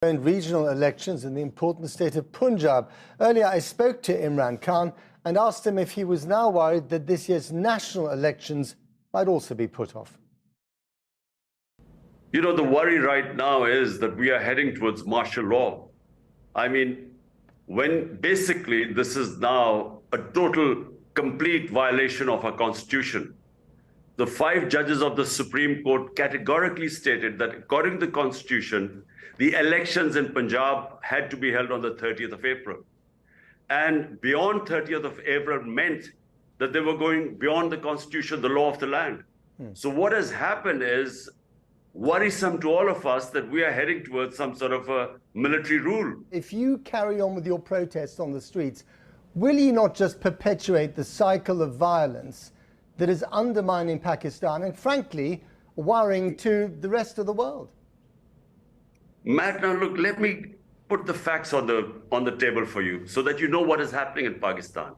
Regional elections in the important state of Punjab. Earlier, I spoke to Imran Khan and asked him if he was now worried that this year's national elections might also be put off. You know, the worry right now is that we are heading towards martial law. I mean, when basically this is now a total, complete violation of our constitution. The 5 judges of the Supreme Court categorically stated that according to the constitution, the elections in Punjab had to be held on the 30th of April. And beyond 30th of April meant that they were going beyond the constitution, the law of the land. So what has happened is worrisome to all of us that we are heading towards some sort of a military rule. If you carry on with your protests on the streets, will you not just perpetuate the cycle of violence that is undermining Pakistan and, frankly, worrying to the rest of the world? Matt, now look, let me put the facts on the table for you so that you know what is happening in Pakistan.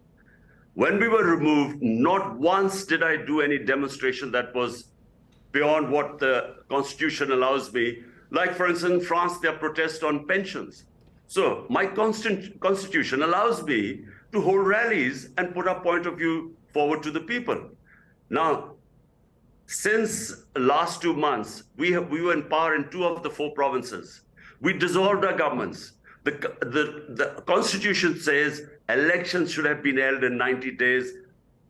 When we were removed, not once did I do any demonstration that was beyond what the constitution allows me. Like, for instance, in France, there are protests on pensions. So my constitution allows me to hold rallies and put our point of view forward to the people. Now, since last 2 months, we were in power in 2 of the 4 provinces. We dissolved our governments. The constitution says elections should have been held in 90 days.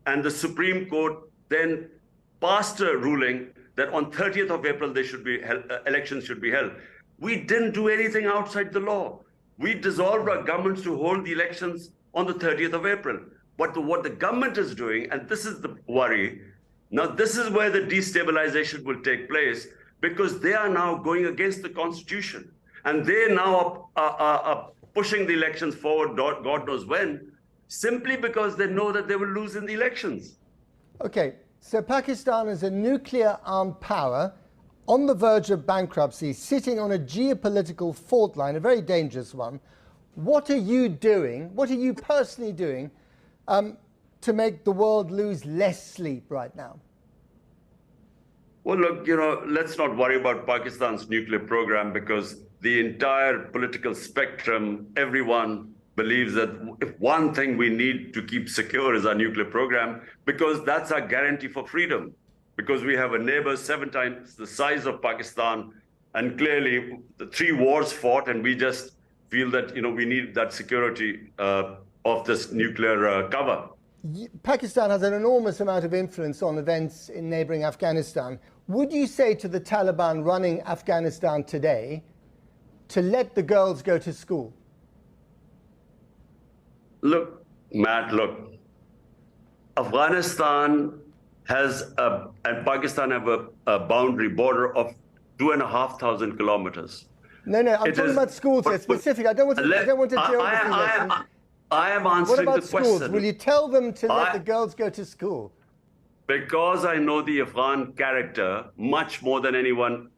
And the Supreme Court then passed a ruling that on 30th of April, they should be held, elections should be held. We didn't do anything outside the law. We dissolved our governments to hold the elections on the 30th of April. But what the government is doing, and this is the worry, now this is where the destabilization will take place, because they are now going against the constitution. And they now are pushing the elections forward, God knows when, simply because they know that they will lose in the elections. Okay, so Pakistan is a nuclear-armed power on the verge of bankruptcy, sitting on a geopolitical fault line, a very dangerous one. What are you doing, what are you personally doing to make the world lose less sleep right now? Well, look, you know, let's not worry about Pakistan's nuclear program, because the entire political spectrum, everyone believes that if one thing we need to keep secure is our nuclear program, because that's our guarantee for freedom. Because we have a neighbor 7 times the size of Pakistan, and clearly the 3 wars fought, and we just feel that, you know, we need that security of this nuclear cover. Pakistan has an enormous amount of influence on events in neighboring Afghanistan. Would you say to the Taliban running Afghanistan today to let the girls go to school? Look, Matt, look, Afghanistan has and Pakistan have a boundary border of 2,500 kilometers. No, I'm talking about schools here, specific. I don't want to geography lesson. I am answering the question. What about schools? Will you tell them to let the girls go to school? Because I know the Afghan character much more than anyone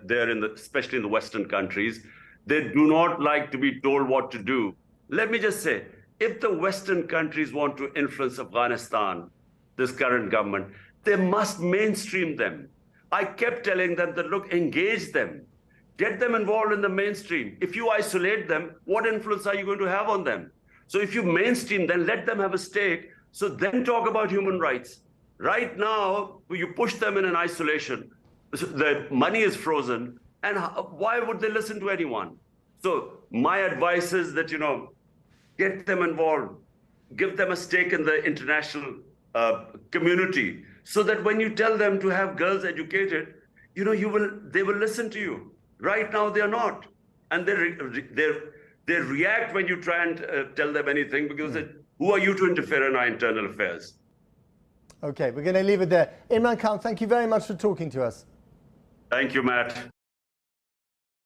there, especially in the Western countries. They do not like to be told what to do. Let me just say, if the Western countries want to influence Afghanistan, this current government, they must mainstream them. I kept telling them that, look, engage them. Get them involved in the mainstream. If you isolate them, what influence are you going to have on them? So if you mainstream, then let them have a stake. So then talk about human rights. Right now, you push them in an isolation. The money is frozen. And why would they listen to anyone? So my advice is that, you know, get them involved. Give them a stake in the international community, so that when you tell them to have girls educated, you know, they will listen to you. Right now, they are not. And they react when you try and tell them anything, because who are you to interfere in our internal affairs? Okay, we're going to leave it there. Imran Khan, thank you very much for talking to us. Thank you, Matt.